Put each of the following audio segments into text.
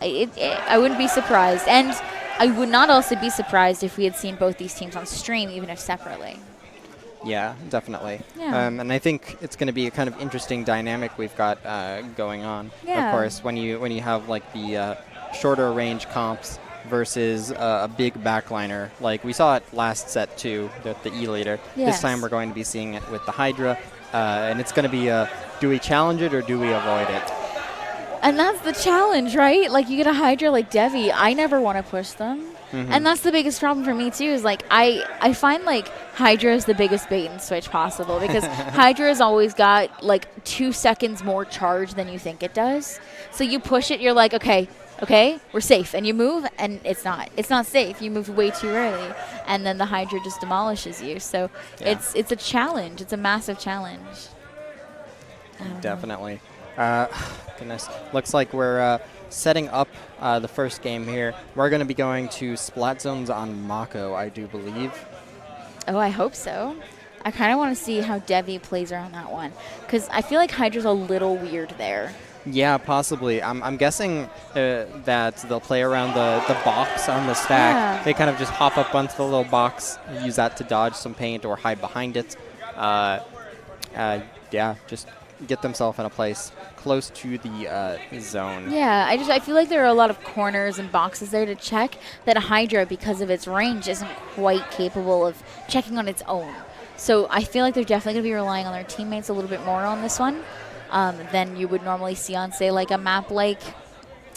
I wouldn't be surprised. And I would not also be surprised if we had seen both these teams on stream, even if separately. Yeah, definitely. Yeah. And I think it's going to be a kind of interesting dynamic we've got going on. Yeah. Of course, when you have like the shorter range comps versus a big backliner. Like we saw it last set too, the E-Leader. Yes. This time we're going to be seeing it with the Hydra. And it's going to be do we challenge it or do we avoid it? And that's the challenge, right? Like, you get a Hydra like Devi. I never want to push them. And that's the biggest problem for me, too, is, like, I find, like, Hydra is the biggest bait and switch possible because Hydra has always got, like, 2 seconds more charge than you think it does. So you push it, you're like, okay, we're safe. And you move, and it's not. It's not safe. You moved way too early. And then the Hydra just demolishes you. So it's a challenge. It's a massive challenge. Definitely. Goodness. Looks like we're setting up the first game here. We're going to be going to Splat Zones on Mako, I do believe. Oh, I hope so. I kind of want to see how Devi plays around that one because I feel like Hydra's a little weird there. Yeah, possibly. I'm guessing that they'll play around the box on the stack. Yeah. They kind of just hop up onto the little box, use that to dodge some paint or hide behind it. Yeah, just get themselves in a place close to the zone. Yeah, I feel like there are a lot of corners and boxes there to check that Hydra, because of its range, isn't quite capable of checking on its own. So I feel like they're definitely going to be relying on their teammates a little bit more on this one than you would normally see on, say, like a map like,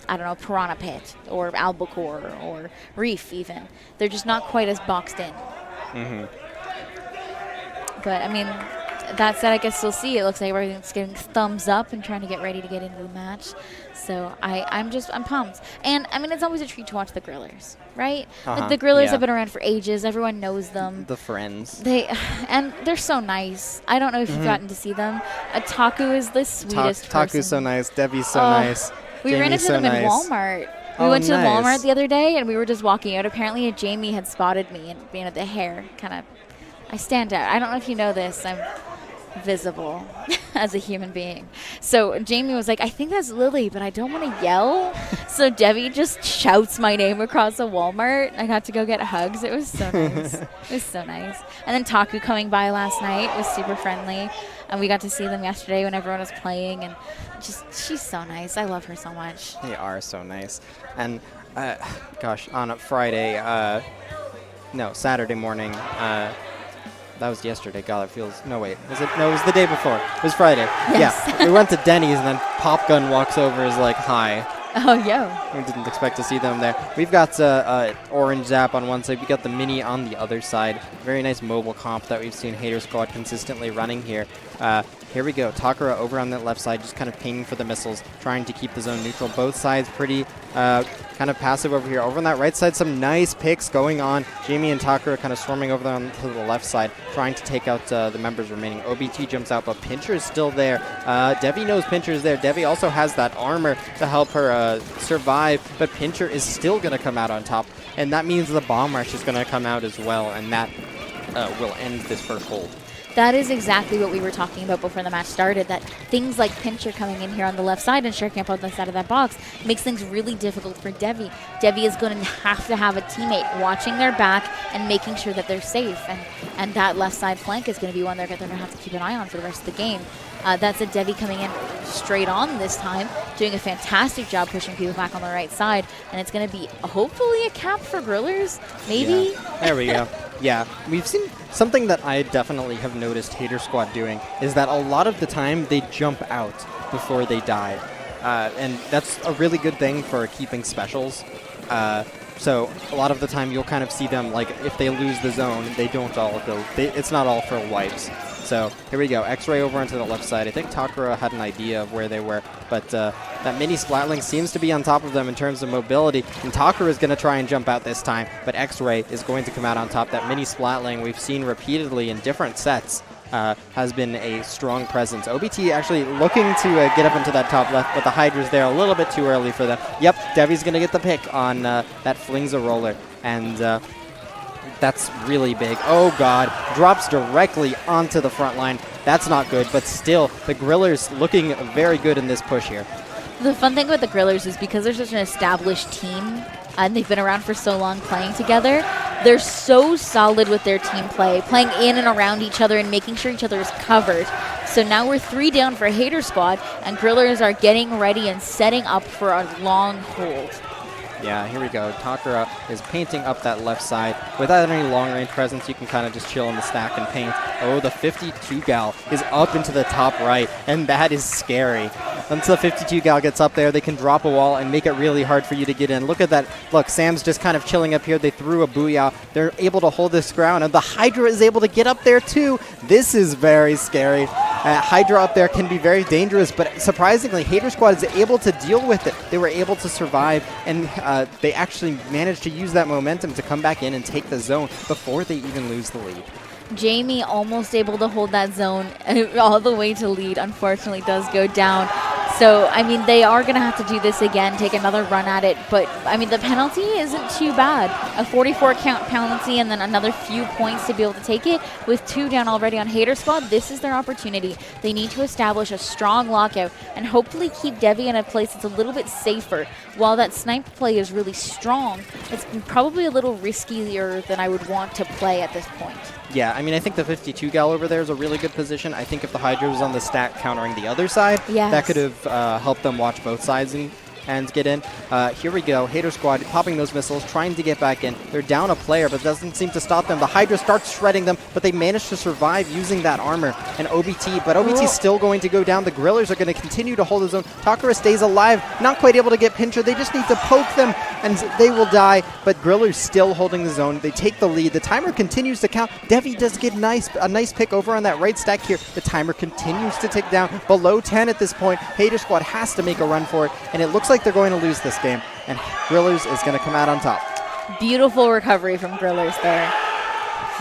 I don't know, Piranha Pit or Albacore or Reef even. They're just not quite as boxed in. But, I mean, that said, I guess we'll see. It looks like everything's getting thumbs up and trying to get ready to get into the match. So I'm pumped. And, I mean, it's always a treat to watch the Grillers, right? Like, the Grillers have been around for ages. Everyone knows them. The friends. And they're so nice. I don't know if you've gotten to see them. Taku is the sweetest person. Taku's so nice. Debbie's so nice. We ran into them in Walmart. We went to Walmart the other day, and we were just walking out. Apparently, Jamie had spotted me, and being at the hair, kind of, I stand out. I don't know if you know this. I'm visible as a human being. So Jamie was like, I think that's Lily, but I don't want to yell. So Debbie just shouts my name across a Walmart. I got to go get hugs. It was so nice. It was so nice. And then Taku coming by last night was super friendly. And we got to see them yesterday when everyone was playing. And just, she's so nice. I love her so much. They are so nice. And, gosh, on a Friday, Saturday morning, that was yesterday. God, it feels... No, wait. Was it? No, it was the day before. It was Friday. Yes. Yeah. We went to Denny's, and then Pop Gun walks over is like, hi. Oh, yo. We didn't expect to see them there. We've got Orange Zap on one side. We got the Mini on the other side. Very nice mobile comp that we've seen Hater Squad consistently running here. Here we go. Takara over on that left side, just kind of pinging for the missiles, trying to keep the zone neutral. Both sides pretty kind of passive over here. Over on that right side, some nice picks going on. Jamie and Takara kind of swarming over there to the left side, trying to take out the members remaining. OBT jumps out, but Pincher is still there. Devi knows Pincher is there. Devi also has that armor to help her survive, but Pincher is still going to come out on top, and that means the Bomb Rush is going to come out as well, and that will end this first hold. That is exactly what we were talking about before the match started, that things like Pincher coming in here on the left side and striking up on the side of that box makes things really difficult for Devi. Devi is going to have a teammate watching their back and making sure that they're safe, and that left side flank is going to be one they're going to have to keep an eye on for the rest of the game. That's a Devi coming in straight on this time, doing a fantastic job pushing people back on the right side, and it's going to be hopefully a cap for Grillers, maybe? Yeah. There we go. Yeah, we've seen something that I definitely have noticed Hater Squad doing is that a lot of the time they jump out before they die. And that's a really good thing for keeping specials. So a lot of the time you'll kind of see them, like, if they lose the zone, they don't all go, it's not all for wipes. So here we go, X-Ray over onto the left side. I think Takara had an idea of where they were, but that mini Splatling seems to be on top of them in terms of mobility, and Takara is going to try and jump out this time, but X-Ray is going to come out on top. That mini Splatling we've seen repeatedly in different sets has been a strong presence. OBT actually looking to get up into that top left, but the Hydra's there a little bit too early for them. Yep, Devi's going to get the pick on that Flings a Roller, and that's really big. Oh, God. Drops directly onto the front line. That's not good, but still, the Grillers looking very good in this push here. The fun thing with the Grillers is because they're such an established team and they've been around for so long playing together, they're so solid with their team play, playing in and around each other and making sure each other is covered. So now we're 3 down for Hater Squad, and Grillers are getting ready and setting up for a long hold. Yeah, here we go. Takara is painting up that left side. Without any long-range presence, you can kind of just chill in the stack and paint. Oh, the 52 gal is up into the top right, and that is scary. Once the 52 gal gets up there, they can drop a wall and make it really hard for you to get in. Look at that. Look, Sam's just kind of chilling up here. They threw a booyah. They're able to hold this ground, and the Hydra is able to get up there too. This is very scary. Hydra up there can be very dangerous, but surprisingly, Hater Squad is able to deal with it. They were able to survive, and they actually managed to use that momentum to come back in and take the zone before they even lose the lead. Jamie almost able to hold that zone all the way to lead, unfortunately does go down. So, I mean, they are going to have to do this again, take another run at it. But, I mean, the penalty isn't too bad. A 44 count penalty and then another few points to be able to take it. With 2 down already on Hater Squad, this is their opportunity. They need to establish a strong lockout and hopefully keep Devi in a place that's a little bit safer. While that snipe play is really strong, it's probably a little riskier than I would want to play at this point. Yeah, I mean, I think the 52 gal over there is a really good position. I think if the Hydra was on the stack countering the other side, that could have helped them watch both sides and get in. Here we go. Hater Squad popping those missiles, trying to get back in. They're down a player, but it doesn't seem to stop them. The Hydra starts shredding them, but they manage to survive using that armor and OBT, but OBT's still going to go down. The Grillers are going to continue to hold his own. Takara stays alive, not quite able to get Pincher. They just need to poke them, and they will die, but Grillers still holding the zone. They take the lead. The timer continues to count. Devi does get a nice pick over on that right stack here. The timer continues to tick down. Below 10 at this point. Hater Squad has to make a run for it, and it looks like they're going to lose this game, and Grillers is going to come out on top. Beautiful recovery from Grillers there.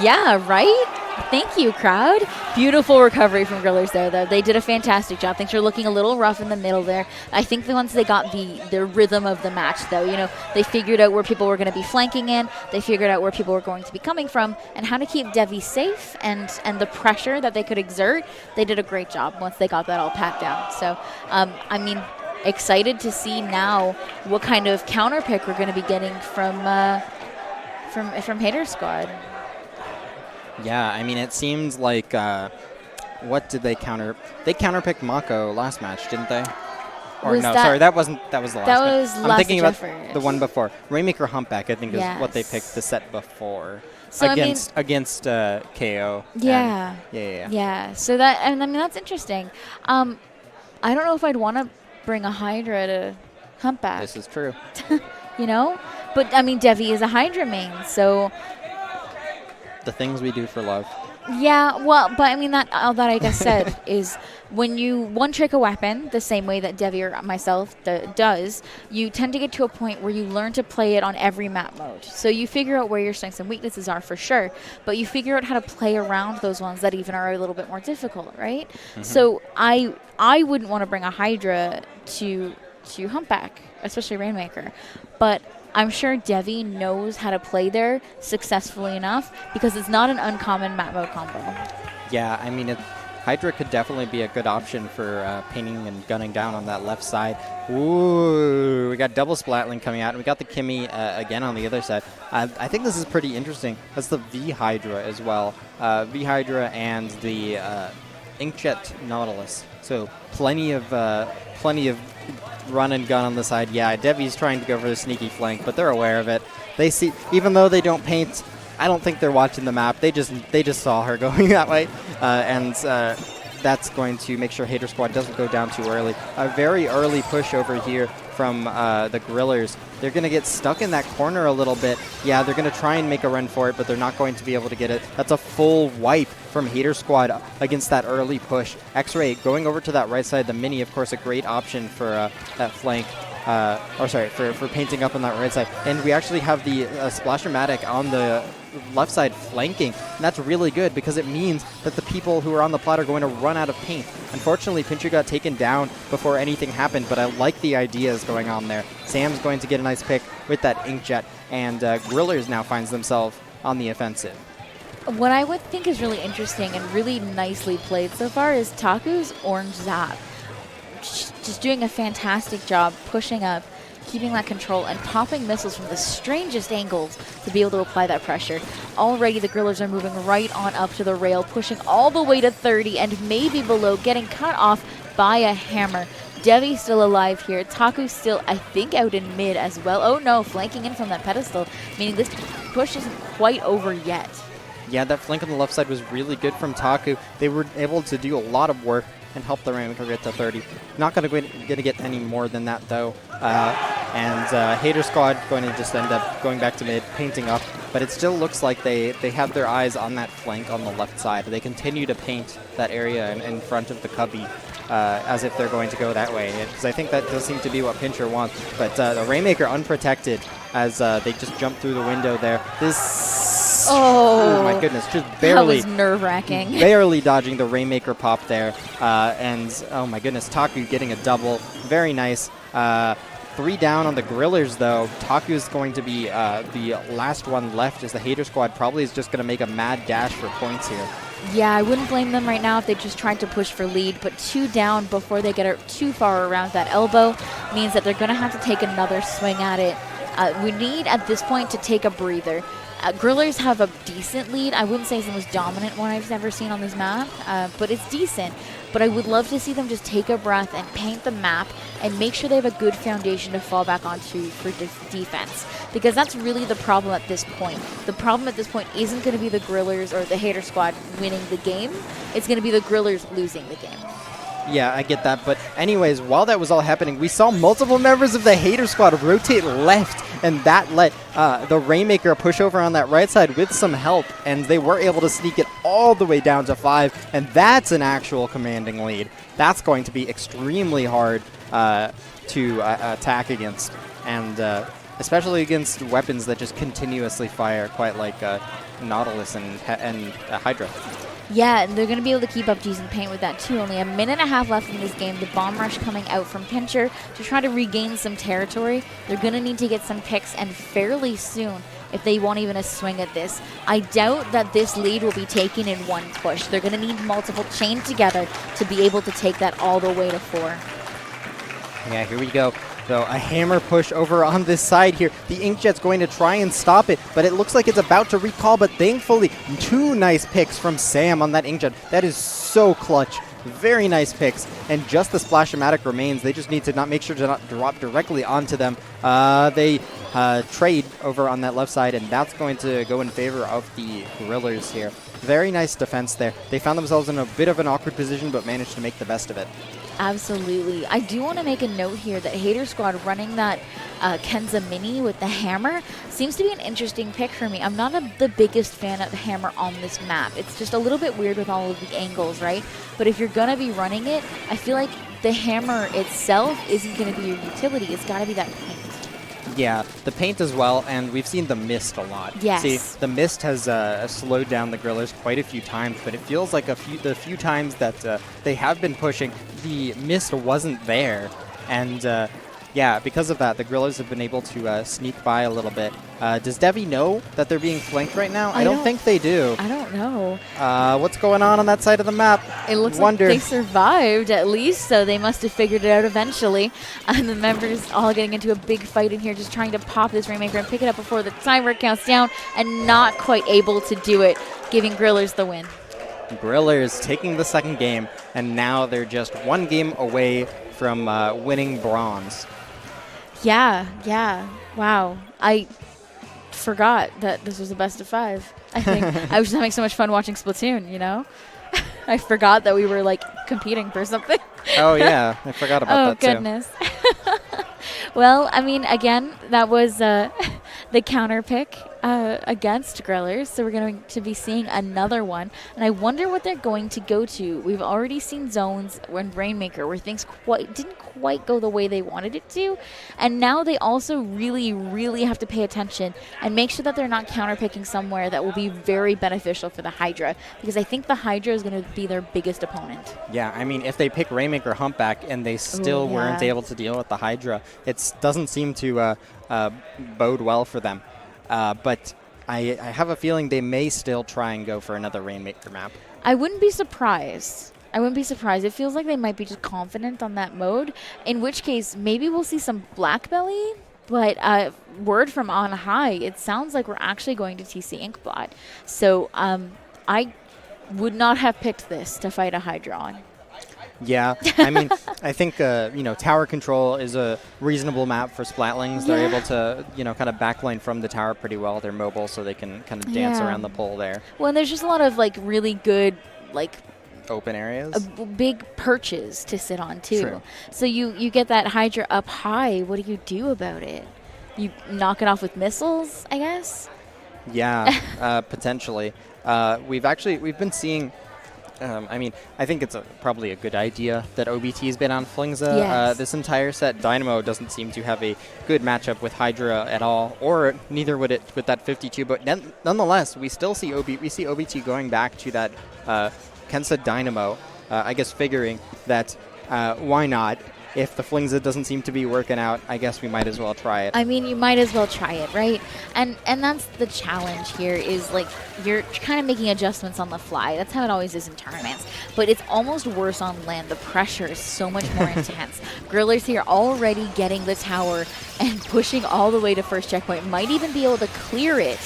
Yeah, right? Thank you, crowd. Beautiful recovery from Grillers there, though. They did a fantastic job. Things are looking a little rough in the middle there. I think once they got the rhythm of the match, though, you know, they figured out where people were going to be flanking in. They figured out where people were going to be coming from and how to keep Devi safe and the pressure that they could exert. They did a great job once they got that all pat down. So, I mean, excited to see now what kind of counter pick we're going to be getting from Hater Squad. Yeah, I mean, it seems like, what did they counter? They counterpicked Mako last match, didn't they? Or no, sorry, that was the last match. That was I'm thinking about effort. the one before. Rainmaker Humpback, I think, is what they picked the set before. So against KO. Yeah. Yeah. So that, I mean, that's interesting. I don't know if I'd want to bring a Hydra to Humpback. This is true. You know? But, I mean, Devi is a Hydra main, so... The things we do for love. Yeah, well, but I mean, that all that I just said is when you one-trick a weapon the same way that Devi or myself does, you tend to get to a point where you learn to play it on every map mode. So you figure out where your strengths and weaknesses are for sure, but you figure out how to play around those ones that even are a little bit more difficult, right? Mm-hmm. So I wouldn't want to bring a Hydra to Humpback, especially Rainmaker, but I'm sure Devi knows how to play there successfully enough because it's not an uncommon map mode combo. Yeah, I mean, Hydra could definitely be a good option for painting and gunning down on that left side. Ooh, we got double Splatling coming out, and we got the Kimmy again on the other side. I think this is pretty interesting. That's the V Hydra as well. V Hydra and the Inkjet Nautilus. So plenty of run and gun on the side. Yeah, Devi's trying to go for the sneaky flank, but they're aware of it. They see, even though they don't paint, I don't think they're watching the map. They just saw her going that way, and that's going to make sure Hater Squad doesn't go down too early. A very early push over here from the Grillers. They're going to get stuck in that corner a little bit. Yeah, they're going to try and make a run for it, but they're not going to be able to get it. That's a full wipe from Hater Squad against that early push. X-Ray going over to that right side. The Mini, of course, a great option for that flank. For painting up on that right side. And we actually have the Splasher-Matic on the left side flanking. And that's really good because it means that the people who are on the plot are going to run out of paint. Unfortunately, Pincher got taken down before anything happened, but I like the ideas going on there. Sam's going to get a nice pick with that Inkjet, and Grillers now finds themselves on the offensive. What I would think is really interesting and really nicely played so far is Taku's Orange Zap. just doing a fantastic job pushing up, keeping that control, and popping missiles from the strangest angles to be able to apply that pressure. Already the Grillers are moving right on up to the rail, pushing all the way to 30 and maybe below, getting cut off by a hammer. Devi's still alive here. Taku's still, I think, out in mid as well. Oh no, flanking in from that pedestal, meaning this push isn't quite over yet. Yeah, that flank on the left side was really good from Taku. They were able to do a lot of work and help the Rainmaker get to 30. Not going to get any more than that, though. Hater Squad going to just end up going back to mid, painting up. But it still looks like they have their eyes on that flank on the left side. They continue to paint that area in front of the cubby as if they're going to go that way. Because I think that does seem to be what Pincher wants. But the Rainmaker unprotected as they just jump through the window there. Oh my goodness, just barely. That was nerve-wracking. Barely dodging the Rainmaker pop there. And oh my goodness, Taku getting a double. Very nice. 3 down on the Grillers, though. Taku is going to be the last one left, as the Hater Squad probably is just going to make a mad dash for points here. Yeah, I wouldn't blame them right now if they just tried to push for lead, but 2 down before they get too far around that elbow means that they're going to have to take another swing at it. We need, at this point, to take a breather. Grillers have a decent lead. I wouldn't say it's the most dominant one I've ever seen on this map, but it's decent. But I would love to see them just take a breath and paint the map and make sure they have a good foundation to fall back onto for defense. Because that's really the problem at this point. The problem at this point isn't going to be the Grillers or the Hater Squad winning the game. It's going to be the Grillers losing the game. Yeah, I get that. But anyways, while that was all happening, we saw multiple members of the Hater Squad rotate left, and that let the Rainmaker push over on that right side with some help, and they were able to sneak it all the way down to 5, and that's an actual commanding lead. That's going to be extremely hard to attack against, and especially against weapons that just continuously fire, quite like Nautilus and Hydra. Yeah, and they're going to be able to keep up decent paint with that too. Only a minute and a half left in this game. The bomb rush coming out from Pincher to try to regain some territory. They're going to need to get some picks, and fairly soon, if they want even a swing at this. I doubt that this lead will be taken in one push. They're going to need multiple chained together to be able to take that all the way to 4. Yeah, here we go. So a hammer push over on this side here. The Inkjet's going to try and stop it, but it looks like it's about to recall, but thankfully 2 nice picks from Sam on that Inkjet. That is so clutch. Very nice picks, and just the Splash-O-Matic remains. They just need to make sure to not drop directly onto them. They trade over on that left side, and that's going to go in favor of the Grillers here. Very nice defense there. They found themselves in a bit of an awkward position, but managed to make the best of it. Absolutely. I do want to make a note here that Hater Squad running that Kenza Mini with the hammer seems to be an interesting pick for me. I'm not the biggest fan of the hammer on this map. It's just a little bit weird with all of the angles, right? But if you're going to be running it, I feel like the hammer itself isn't going to be your utility. It's got to be that paint. Yeah, the paint as well, and we've seen the mist a lot. Yes. See, the mist has slowed down the Grillers quite a few times, but it feels like the few times that they have been pushing, the mist wasn't there. And yeah, because of that, the Grillers have been able to sneak by a little bit. Does Devi know that they're being flanked right now? I don't think they do. I don't know. What's going on that side of the map? It looks like they survived, at least, so they must have figured it out eventually. And the members all getting into a big fight in here, just trying to pop this Rainmaker and pick it up before the timer counts down, and not quite able to do it, giving Grillers the win. Grillers taking the second game, and now they're just 1 game away from winning bronze. Yeah. Wow. I forgot that this was a best of 5. I think I was just having so much fun watching Splatoon, you know? I forgot that we were, like, competing for something. Oh, yeah. I forgot about that, too. Oh, goodness. Well, I mean, again, that was the counter pick against Grillers, so we're going to be seeing another one, and I wonder what they're going to go to. We've already seen zones when Rainmaker where things didn't quite go the way they wanted it to, and now they also really, really have to pay attention and make sure that they're not counter picking somewhere that will be very beneficial for the Hydra, because I think the Hydra is going to be their biggest opponent. Yeah, I mean, if they pick Rainmaker Humpback and they still weren't able to deal with the Hydra, it doesn't seem to bode well for them. But I have a feeling they may still try and go for another Rainmaker map. I wouldn't be surprised. I wouldn't be surprised. It feels like they might be just confident on that mode, in which case maybe we'll see some Black Belly. But word from on high, it sounds like we're actually going to TC Inkbot. So I would not have picked this to fight a Hydra on. Yeah, I mean, I think, tower control is a reasonable map for Splatlings. They're able to, kind of backline from the tower pretty well. They're mobile, so they can kind of dance around the pole there. Well, and there's just a lot of, like, really good, like, open areas. Big perches to sit on, too. True. So you get that Hydra up high. What do you do about it? You knock it off with missiles, I guess? Yeah, potentially. We've been seeing... I think it's probably a good idea that OBT's been on Flingza this entire set. Dynamo doesn't seem to have a good matchup with Hydra at all, or neither would it with that 52. But nonetheless, we still see OBT going back to that Kensa Dynamo. I guess figuring that why not? If the Flingza doesn't seem to be working out, I guess we might as well try it. I mean, you might as well try it, right? And that's the challenge here is, like, you're kind of making adjustments on the fly. That's how it always is in tournaments. But it's almost worse on land. The pressure is so much more intense. Grillers here already getting the tower and pushing all the way to first checkpoint. Might even be able to clear it.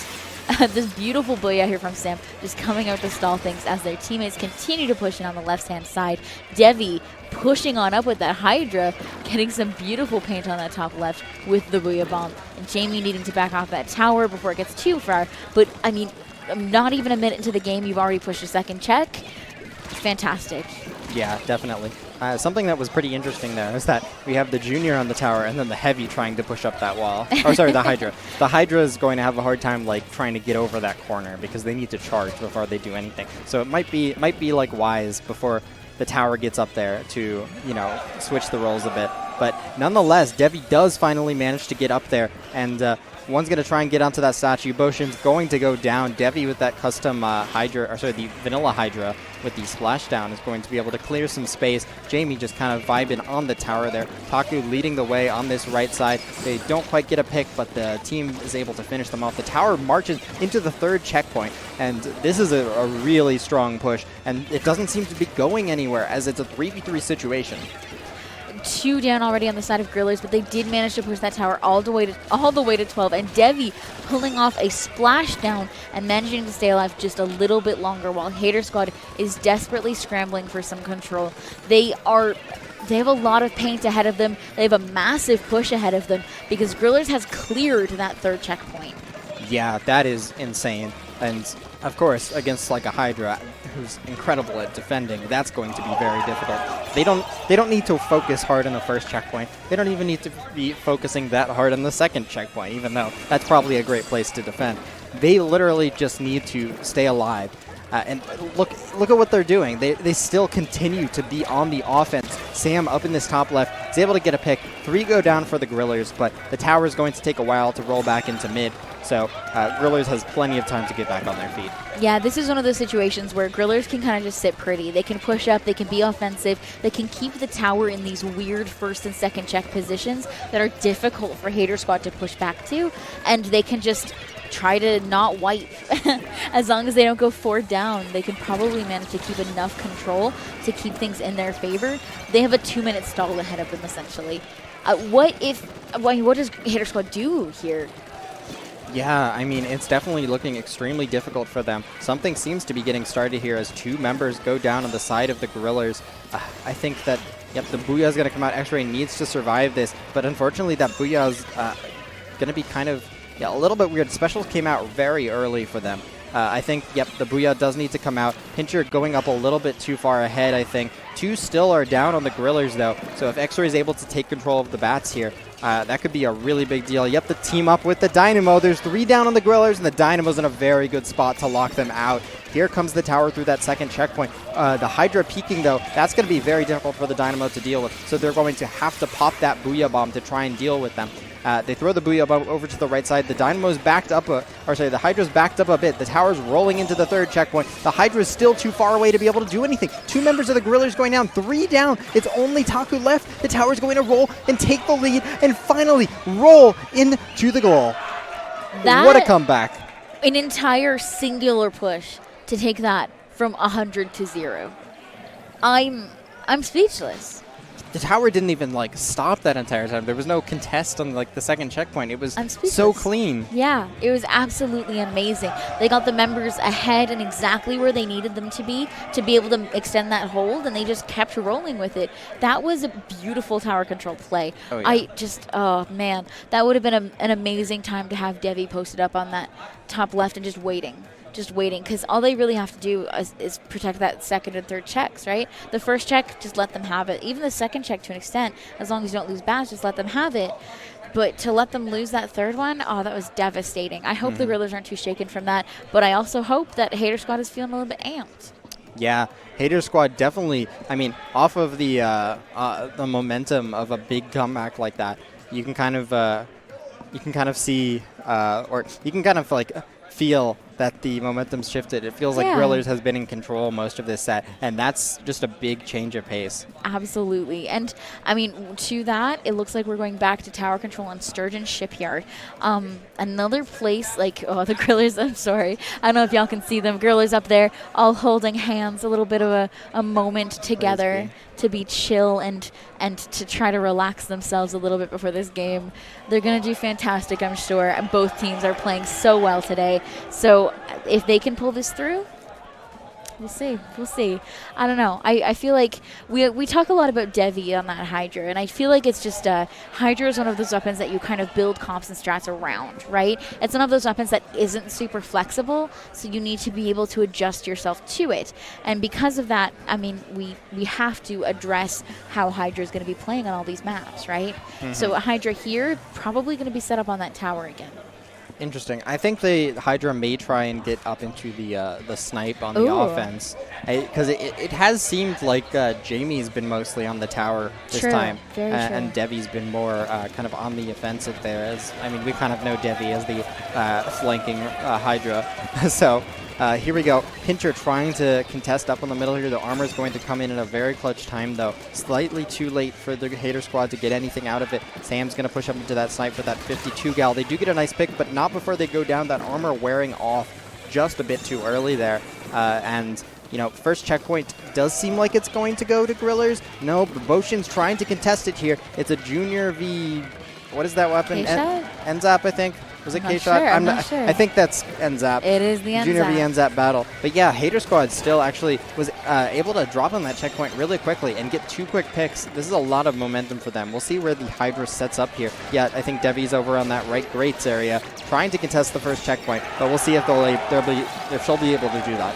This beautiful booyah here from Sam just coming out to stall things as their teammates continue to push in on the left-hand side. Devi pushing on up with that Hydra, getting some beautiful paint on that top left with the booyah bomb. And Jamie needing to back off that tower before it gets too far. But, I mean, not even a minute into the game, you've already pushed a second check. Fantastic. Yeah, definitely. Something that was pretty interesting there is that we have the Junior on the tower and then the Heavy trying to push up that wall. Or sorry, the Hydra. The Hydra is going to have a hard time like trying to get over that corner because they need to charge before they do anything. So it might be like wise before the tower gets up there to, switch the roles a bit. But nonetheless, Devi does finally manage to get up there, and one's going to try and get onto that statue. Boshin's going to go down. Devi with that custom the vanilla Hydra with the splashdown is going to be able to clear some space. Jamie just kind of vibing on the tower there. Taku leading the way on this right side. They don't quite get a pick, but the team is able to finish them off. The tower marches into the third checkpoint, and this is a really strong push, and it doesn't seem to be going anywhere as it's a 3v3 situation. 2 down already on the side of Grillers, but they did manage to push that tower all the way to 12. And Devi pulling off a splashdown and managing to stay alive just a little bit longer while Hater Squad is desperately scrambling for some control. They have a lot of paint ahead of them. They have a massive push ahead of them because Grillers has cleared that third checkpoint. Yeah, that is insane. And of course, against like a Hydra who's incredible at defending, that's going to be very difficult. They don't need to focus hard on the first checkpoint. They don't even need to be focusing that hard on the second checkpoint, even though that's probably a great place to defend. They literally just need to stay alive. And look at what they're doing. They still continue to be on the offense. Sam up in this top left is able to get a pick. 3 go down for the Grillers, but the tower is going to take a while to roll back into mid. So Grillers has plenty of time to get back on their feet. Yeah, this is one of those situations where Grillers can kind of just sit pretty. They can push up, they can be offensive, they can keep the tower in these weird first and second check positions that are difficult for Hater Squad to push back to, and they can just try to not wipe. As long as they don't go 4 down, they can probably manage to keep enough control to keep things in their favor. They have a 2-minute stall ahead of them, essentially. What does Hater Squad do here? Yeah, I mean, it's definitely looking extremely difficult for them. Something seems to be getting started here as 2 members go down on the side of the Grillers. I think that, yep, the Booyah is going to come out. X-Ray needs to survive this, but unfortunately that Booyah is going to be kind of a little bit weird. Specials came out very early for them. I think, yep, the Booyah does need to come out. Pincher going up a little bit too far ahead, I think. 2 still are down on the Grillers, though. So if X-Ray is able to take control of the bats here, that could be a really big deal. Yep, the team up with the Dynamo. There's 3 down on the Grillers, and the Dynamo's in a very good spot to lock them out. Here comes the tower through that second checkpoint. The Hydra peeking, though, that's going to be very difficult for the Dynamo to deal with. So they're going to have to pop that Booyah bomb to try and deal with them. They throw the Booyah bomb over to the right side. The Dynamo's backed up, the Hydra's backed up a bit. The tower's rolling into the third checkpoint. The Hydra's still too far away to be able to do anything. 2 members of the Grillers going down, 3 down. It's only Taku left. The tower's going to roll and take the lead and finally roll into the goal. What a comeback. An entire singular push to take that from 100 to 0. I'm speechless. The tower didn't even like stop that entire time. There was no contest on like the second checkpoint. It was so clean. Yeah, it was absolutely amazing. They got the members ahead and exactly where they needed them to be able to extend that hold, and they just kept rolling with it. That was a beautiful tower control play. Oh, yeah. Oh man, that would have been an amazing time to have Devi posted up on that top left and just waiting, because all they really have to do is protect that second and third checks, right? The first check, just let them have it. Even the second check, to an extent, as long as you don't lose bats, just let them have it. But to let them lose that third one, that was devastating. I hope the Grillers aren't too shaken from that, but I also hope that Hater Squad is feeling a little bit amped. Yeah, Hater Squad definitely, I mean, off of the momentum of a big comeback like that, you can kind of see, or you can kind of like feel that the momentum's shifted. It feels like Grillers has been in control most of this set, and that's just a big change of pace. Absolutely. And, I mean, to that, it looks like we're going back to tower control on Sturgeon Shipyard. Another place, like, the Grillers, I'm sorry. I don't know if y'all can see them. Grillers up there all holding hands, a little bit of a moment together to be chill and to try to relax themselves a little bit before this game. They're going to do fantastic, I'm sure. And both teams are playing so well today. So if they can pull this through, we'll see. We'll see. I don't know. I feel like we talk a lot about Devi on that Hydra, and I feel like it's just Hydra is one of those weapons that you kind of build comps and strats around, right? It's one of those weapons that isn't super flexible, so you need to be able to adjust yourself to it. And because of that, I mean, we have to address how Hydra is going to be playing on all these maps, right? So Hydra here probably going to be set up on that tower again. Interesting. I think the Hydra may try and get up into the snipe on the offense, because it has seemed like Jamie's been mostly on the tower this time, and Devi's been more kind of on the offensive there. As I mean, we kind of know Devi as the flanking Hydra, so. Here we go. Pincher trying to contest up in the middle here. The armor is going to come in at a very clutch time, though. Slightly too late for the Hater Squad to get anything out of it. Sam's going to push up into that snipe with that 52 gal. They do get a nice pick, but not before they go down. That armor wearing off just a bit too early there. And, you know, first checkpoint does seem like it's going to go to Grillers. No, Boshin's trying to contest it here. It's a Junior v... What is that weapon? Enzap, I think. Was it K-Shot? Sure, I'm not sure. I think that's Enzap. It is the Enzap. Junior v Enzap battle. But yeah, Hater Squad still actually was able to drop on that checkpoint really quickly and get 2 quick picks. This is a lot of momentum for them. We'll see where the Hydra sets up here. Yeah, I think Devi's over on that right Greats area trying to contest the first checkpoint, but we'll see if she'll be able to do that.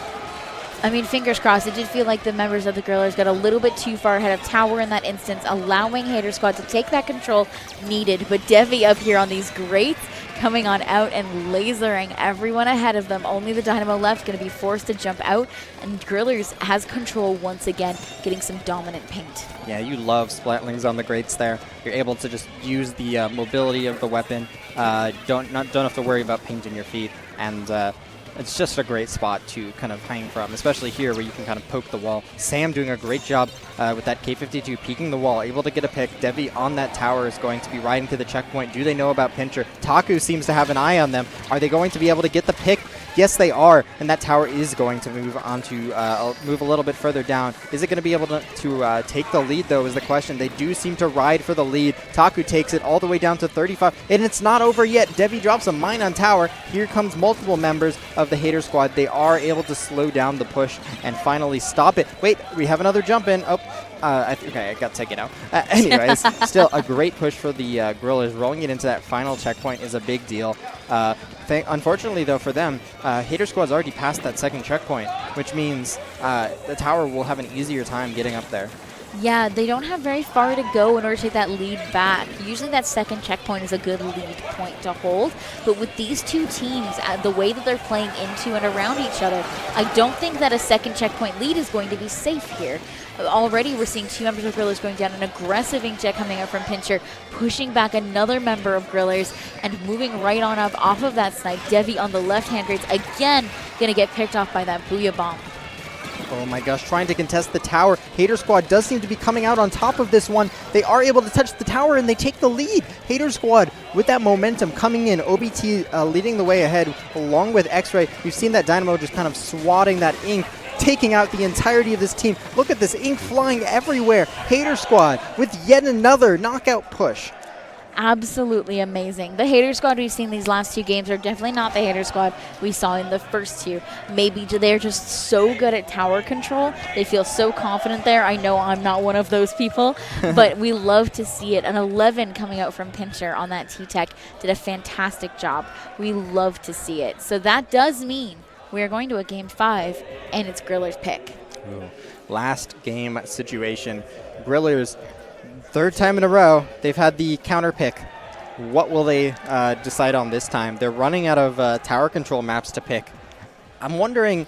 I mean, fingers crossed. It did feel like the members of the Grillers got a little bit too far ahead of tower in that instance, allowing Hater Squad to take that control needed. But Devi up here on these Greats, coming on out and lasering everyone ahead of them. Only the Dynamo left going to be forced to jump out, and Grillers has control once again, getting some dominant paint. Yeah, you love Splatlings on the Greats there. You're able to just use the mobility of the weapon. Don't have to worry about paint in your feet, and it's just a great spot to kind of hang from, especially here where you can kind of poke the wall. Sam doing a great job with that K-52, peeking the wall, able to get a pick. Devi on that tower is going to be riding to the checkpoint. Do they know about Pincher? Taku seems to have an eye on them. Are they going to be able to get the pick? Yes, they are, and that tower is going to move on to move a little bit further down. Is it going to be able to take the lead, though, is the question. They do seem to ride for the lead. Taku takes it all the way down to 35, and it's not over yet. Devi drops a mine on tower. Here comes multiple members of the Hater Squad. They are able to slow down the push and finally stop it. Wait, we have another jump in. Oh. Okay, I got taken out. Anyways, still a great push for the Grillers. Rolling it into that final checkpoint is a big deal. Unfortunately, though, for them, Hater Squad's already passed that second checkpoint, which means the tower will have an easier time getting up there. Yeah, they don't have very far to go in order to take that lead back. Usually that second checkpoint is a good lead point to hold, but with these two teams, the way that they're playing into and around each other, I don't think that a second checkpoint lead is going to be safe here. Already we're seeing 2 members of Grillers going down, an aggressive inkjet coming up from Pincher, pushing back another member of Grillers and moving right on up off of that snipe. Devi on the left-hand Greats, again going to get picked off by that Booyah Bomb. Oh my gosh, trying to contest the tower. Hater Squad does seem to be coming out on top of this one. They are able to touch the tower and they take the lead. Hater Squad with that momentum coming in. OBT leading the way ahead along with X-Ray. We've seen that Dynamo just kind of swatting that ink taking out the entirety of this team. Look at this ink flying everywhere. Hater Squad with yet another knockout push. Absolutely amazing. The Hater Squad we've seen these last 2 games are definitely not the Hater Squad we saw in the first 2. Maybe they're just so good at tower control. They feel so confident there. I know I'm not one of those people, but we love to see it. An 11 coming out from Pincher on that T-Tech did a fantastic job. We love to see it. So that does mean we are going to a game 5, and it's Griller's pick. Ooh. Last game situation. Grillers, 3rd time in a row, they've had the counter pick. What will they decide on this time? They're running out of tower control maps to pick. I'm wondering,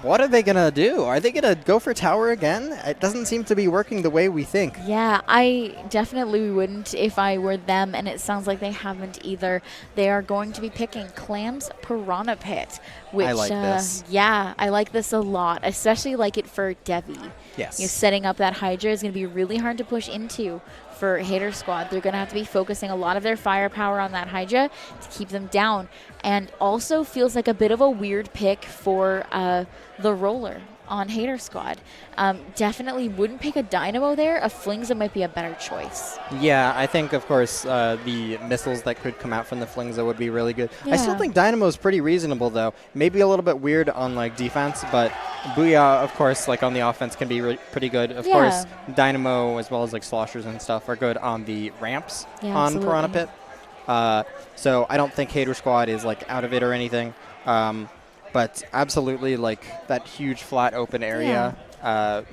what are they going to do? Are they going to go for tower again? It doesn't seem to be working the way we think. Yeah, I definitely wouldn't if I were them, and it sounds like they haven't either. They are going to be picking Clam's Piranha Pit, which, I like this. Yeah, I like this a lot, especially like it for Devi. Yes. Setting up that Hydra is going to be really hard to push into for Hater Squad. They're going to have to be focusing a lot of their firepower on that Hydra to keep them down. And also feels like a bit of a weird pick for the Roller on Hater Squad. Definitely wouldn't pick a Dynamo there. A Flingza might be a better choice. Yeah, I think, of course, the missiles that could come out from the Flingza would be really good. Yeah. I still think Dynamo is pretty reasonable, though. Maybe a little bit weird on, like, defense, but Booyah, of course, like, on the offense can be pretty good. Of course, Dynamo, as well as, like, Sloshers and stuff, are good on the ramps on Piranha Pit. So I don't think Hater Squad is, like, out of it or anything. But absolutely, like, that huge flat open area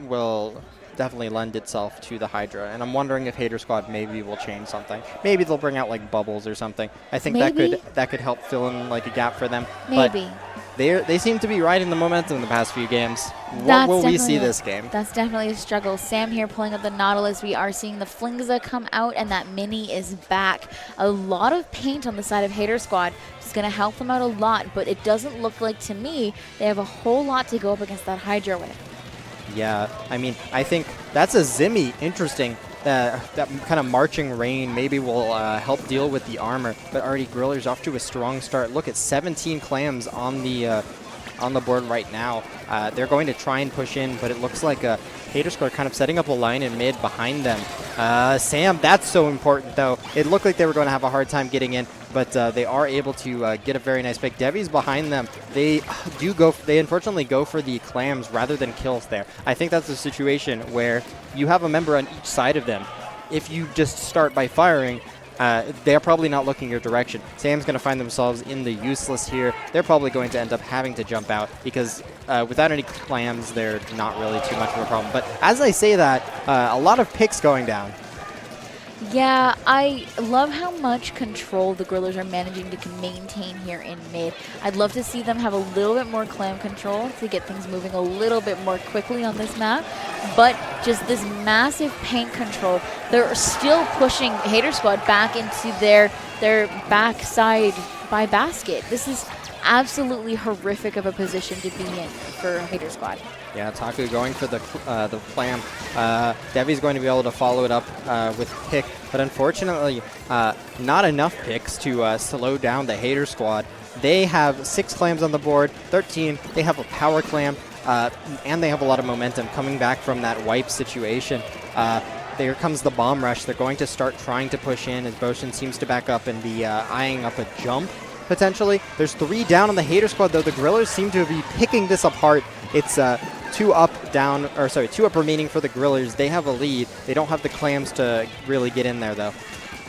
will definitely lend itself to the Hydra. And I'm wondering if Hater Squad maybe will change something. Maybe they'll bring out, like, bubbles or something. I think that could help fill in, like, a gap for them. Maybe. But they seem to be riding the momentum in the past few games. What will we see this game? That's definitely a struggle. Sam here pulling up the Nautilus. We are seeing the Flingza come out, and that Mini is back. A lot of paint on the side of Hater Squad. It's going to help them out a lot, but it doesn't look like, to me, they have a whole lot to go up against that Hydra with. Yeah, I mean, I think that's a Zimmy. Interesting. That kind of marching rain maybe will help deal with the armor, but already Griller's off to a strong start. Look at 17 clams on the board right now. They're going to try and push in, but it looks like Hater Squad kind of setting up a line in mid behind them. Sam, that's so important, though. It looked like they were going to have a hard time getting in, but they are able to get a very nice pick. Devi's behind them. They unfortunately go for the clams rather than kills there. I think that's a situation where you have a member on each side of them. If you just start by firing, they're probably not looking your direction. Sam's going to find themselves in the useless here. They're probably going to end up having to jump out because without any clams, they're not really too much of a problem. But as I say that, a lot of picks going down. Yeah, I love how much control the Grillers are managing to maintain here in mid. I'd love to see them have a little bit more clam control to get things moving a little bit more quickly on this map. But just this massive paint control, they're still pushing Hater Squad back into their backside by basket. This is absolutely horrific of a position to be in for Hater Squad. Yeah, Taku going for the clam. Devi's going to be able to follow it up with pick, but unfortunately, not enough picks to slow down the Hater Squad. They have 6 clams on the board, 13. They have a power clam, and they have a lot of momentum coming back from that wipe situation. There comes the bomb rush. They're going to start trying to push in as Boshin seems to back up and be eyeing up a jump, potentially. There's 3 down on the Hater Squad, though. The Grillers seem to be picking this apart. It's 2 up remaining for the Grillers. They have a lead. They don't have the clams to really get in there, though.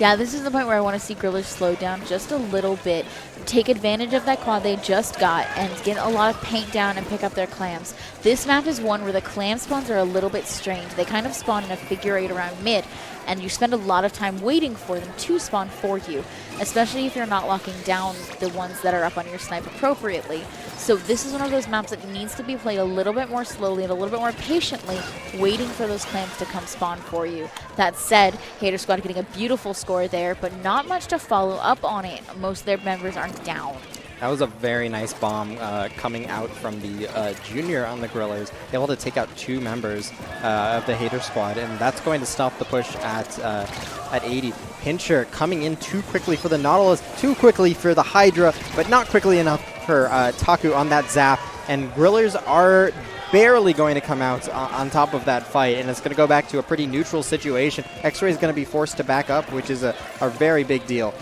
Yeah, this is the point where I want to see Grillers slow down just a little bit, take advantage of that quad they just got, and get a lot of paint down and pick up their clams. This map is one where the clam spawns are a little bit strange. They kind of spawn in a figure 8 around mid, and you spend a lot of time waiting for them to spawn for you, especially if you're not locking down the ones that are up on your snipe appropriately. So this is one of those maps that needs to be played a little bit more slowly and a little bit more patiently, waiting for those clams to come spawn for you. That said, Hater Squad getting a beautiful score there, but not much to follow up on it. Most of their members aren't down. That was a very nice bomb coming out from the junior on the Grillers, able to take out 2 members of the Hater Squad, and that's going to stop the push at 80. Pincher coming in too quickly for the Nautilus, too quickly for the Hydra, but not quickly enough for Taku on that zap, and Grillers are barely going to come out on top of that fight, and it's going to go back to a pretty neutral situation. X-Ray is going to be forced to back up, which is a very big deal.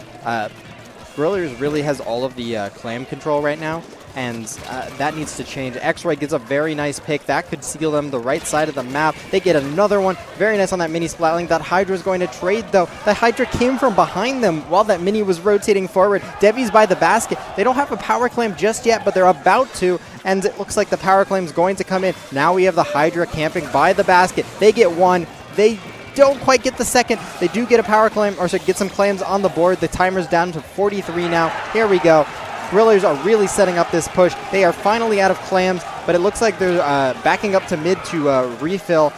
Grillers really has all of the clam control right now, and that needs to change. X-Ray gets a very nice pick. That could seal them the right side of the map. They get another one. Very nice on that mini splatling. That Hydra is going to trade, though. That Hydra came from behind them while that mini was rotating forward. Devi's by the basket. They don't have a power clam just yet, but they're about to, and it looks like the power clam is going to come in. Now we have the Hydra camping by the basket. They get one. They don't quite get the second. They do get a power clam, or sorry, get some clams on the board. The timer's down to 43 now. Here we go. Grillers are really setting up this push. They are finally out of clams, but it looks like they're backing up to mid to refill.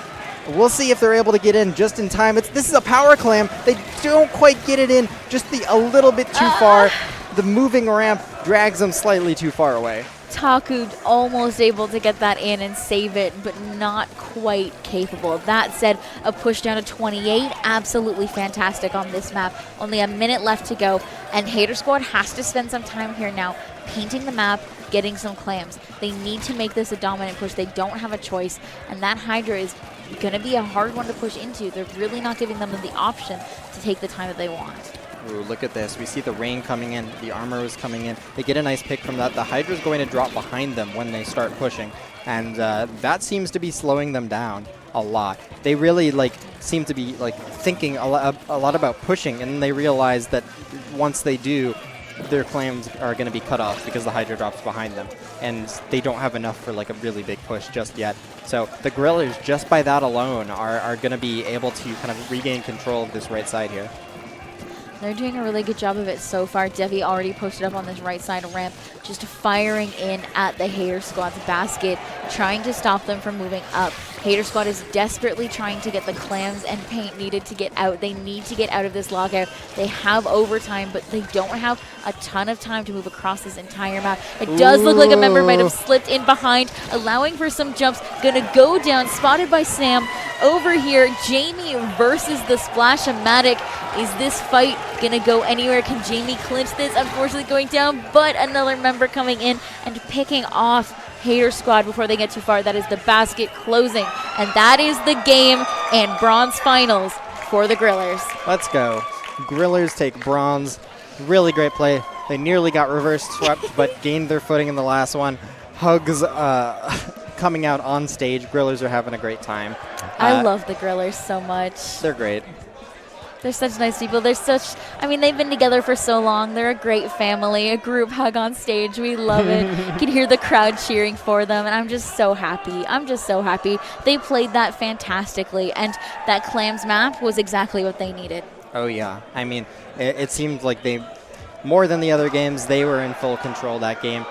We'll see if they're able to get in just in time. This is a power clam. They don't quite get it in, just a little bit too far. The moving ramp drags them slightly too far away. Taku almost able to get that in and save it, but not quite capable. That said, a push down to 28, absolutely fantastic on this map. Only a minute left to go, and Hater Squad has to spend some time here now painting the map, getting some clams. They need to make this a dominant push. They don't have a choice, and that Hydra is going to be a hard one to push into. They're really not giving them the option to take the time that they want. Ooh, look at this. We see the rain coming in. The armor is coming in. They get a nice pick from that. The Hydra is going to drop behind them when they start pushing. And that seems to be slowing them down a lot. They really seem to be thinking a lot about pushing, and then they realize that once they do, their clams are going to be cut off because the Hydra drops behind them. And they don't have enough for a really big push just yet. So the Grillers, just by that alone, are going to be able to kind of regain control of this right side here. They're doing a really good job of it so far. Devi already posted up on this right side ramp, just firing in at the Hater Squad's basket, trying to stop them from moving up. Hater Squad is desperately trying to get the clams and paint needed to get out. They need to get out of this lockout. They have overtime, but they don't have a ton of time to move across this entire map. It does look like a member might have slipped in behind, allowing for some jumps. Gonna go down, spotted by Sam. Over here, Jamie versus the Splash-O-Matic. Is this fight gonna go anywhere? Can Jamie clinch this? Unfortunately going down, but another member coming in and picking off Hater Squad before they get too far. That is the basket closing, and that is the game and bronze finals for the Grillers. Let's go. Grillers take bronze. Really great play. They nearly got reverse swept, but gained their footing in the last one. Hugs coming out on stage. Grillers are having a great time. I love the Grillers so much. They're great. They're such nice people. They've been together for so long. They're a great family, a group hug on stage. We love it. You can hear the crowd cheering for them, and I'm just so happy. They played that fantastically, and that clams map was exactly what they needed. Oh, yeah. I mean, it seemed like more than the other games, they were in full control that game.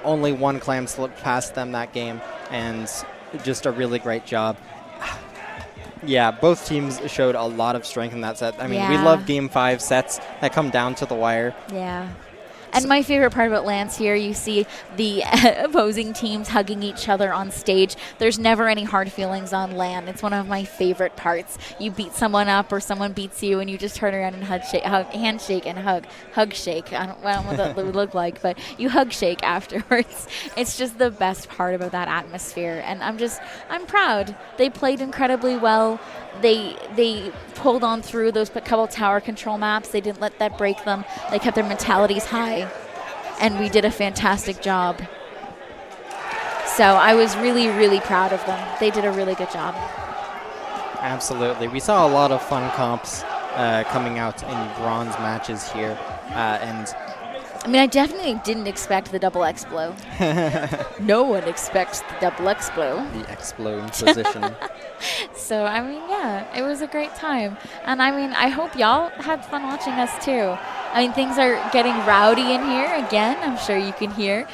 Only one clam slipped past them that game, and just a really great job. Yeah, both teams showed a lot of strength in that set. I mean, we love Game 5 sets that come down to the wire. Yeah. And my favorite part about Lance here, you see the opposing teams hugging each other on stage. There's never any hard feelings on LAN. It's one of my favorite parts. You beat someone up or someone beats you and you just turn around and handshake and hug. Hug shake. I don't know what that would look like, but you hug shake afterwards. It's just the best part about that atmosphere. And I'm proud. They played incredibly well. They pulled on through those couple tower control maps. They didn't let that break them. They kept their mentalities high, and we did a fantastic job. So I was really, really proud of them. They did a really good job. Absolutely. We saw a lot of fun comps coming out in bronze matches here, and I mean, I definitely didn't expect the double X-Blow. No one expects the double X-Blow. The X-Blow position. So, I mean, yeah, it was a great time. And, I mean, I hope y'all had fun watching us, too. I mean, things are getting rowdy in here again. I'm sure you can hear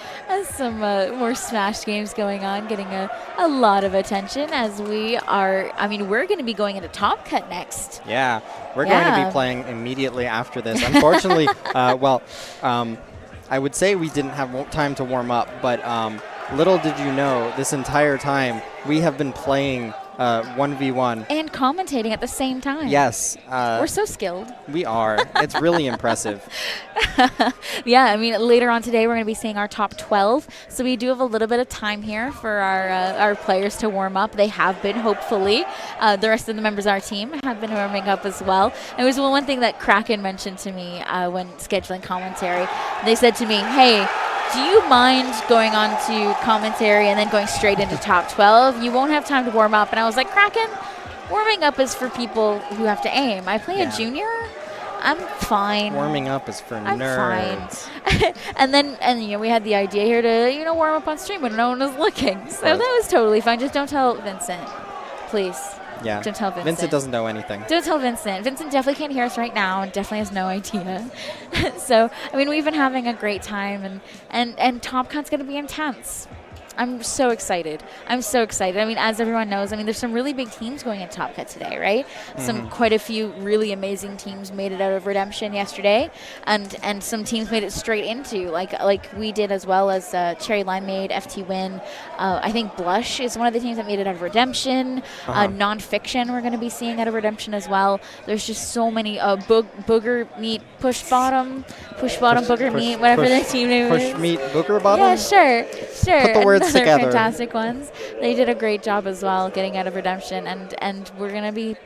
some more Smash games going on, getting a lot of attention as we're going to be going into Top Cut next. Yeah, we're going to be playing immediately after this. Unfortunately, I would say we didn't have time to warm up, but little did you know, this entire time we have been playing 1v1. And commentating at the same time. Yes. We're so skilled. We are. It's really impressive. Yeah, I mean, later on today, we're going to be seeing our top 12. So we do have a little bit of time here for our players to warm up. They have been, hopefully. The rest of the members of our team have been warming up as well. And it was one thing that Kraken mentioned to me when scheduling commentary. They said to me, hey, do you mind going on to commentary and then going straight into top 12? You won't have time to warm up. And I was like, Kraken, warming up is for people who have to aim. I play a junior. I'm fine. Warming up is for nerds. Fine. and we had the idea here to warm up on stream when no one was looking. So that was totally fine. Just don't tell Vincent, please. Yeah. Don't tell Vincent. Vincent doesn't know anything. Don't tell Vincent. Vincent definitely can't hear us right now and definitely has no idea. So, I mean, we've been having a great time and Top Cut's going to be intense. I'm so excited. I mean, as everyone knows, I mean, there's some really big teams going in Top Cut today, right? Quite a few really amazing teams made it out of Redemption yesterday, and some teams made it straight into, like we did, as well as Cherry Limeade, FT Win. I think Blush is one of the teams that made it out of Redemption. Nonfiction we're going to be seeing out of Redemption as well. There's just so many Booger Meat, Push Bottom, Booger Meat, whatever their team name is. Push Meat, Booger Bottom? Yeah, sure. Put the words together. Fantastic ones. They did a great job as well getting out of Redemption, and we're going to be,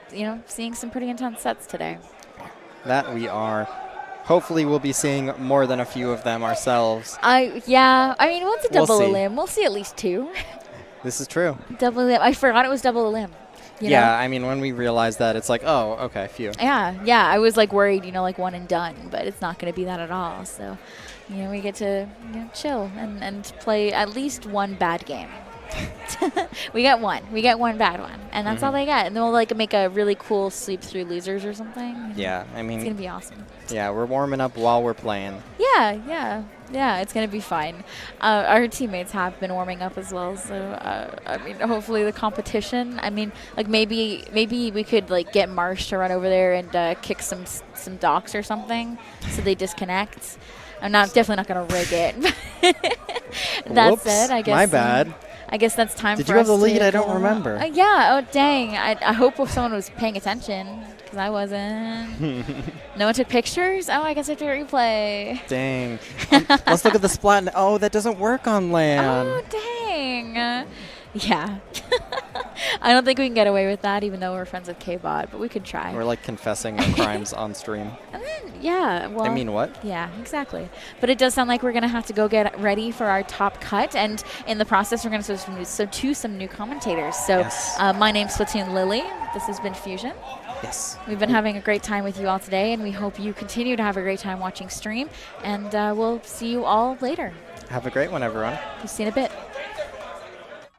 seeing some pretty intense sets today. That we are. Hopefully we'll be seeing more than a few of them ourselves. I mean, once a double elim, we'll see at least 2. This is true. Double elim. I forgot it was double elim. Yeah, I mean, when we realized that, it's like, oh, okay, phew. Yeah. I was worried, like one and done, but it's not going to be that at all. So, we get to chill and play at least one bad game. We get one bad one, and that's all they get. And then we'll make a really cool sweep through losers or something. Yeah, I mean, it's gonna be awesome. Yeah, we're warming up while we're playing. Yeah, it's gonna be fine. Our teammates have been warming up as well, so I mean, hopefully the competition. I mean, maybe we could get Marsh to run over there and kick some docks or something, so they disconnect. I'm definitely not gonna rig it. That said, I guess. My bad. I guess that's time for us to... Did you have the lead? I don't remember. Yeah. Oh, dang. I hope someone was paying attention, because I wasn't. No one took pictures? Oh, I guess I have to replay. Dang. Let's look at the splat. Oh, that doesn't work on LAN. Oh, dang. Yeah. I don't think we can get away with that, even though we're friends with K-Bot, but we could try. We're confessing our crimes on stream. And then, yeah, well... I mean, what? Yeah, exactly. But it does sound like we're going to have to go get ready for our top cut, and in the process, we're going to switch to some new commentators. So, yes. My name's Splatoon Lily. This has been Fusion. Yes. We've been having a great time with you all today, and we hope you continue to have a great time watching stream, and we'll see you all later. Have a great one, everyone. We'll see you in a bit.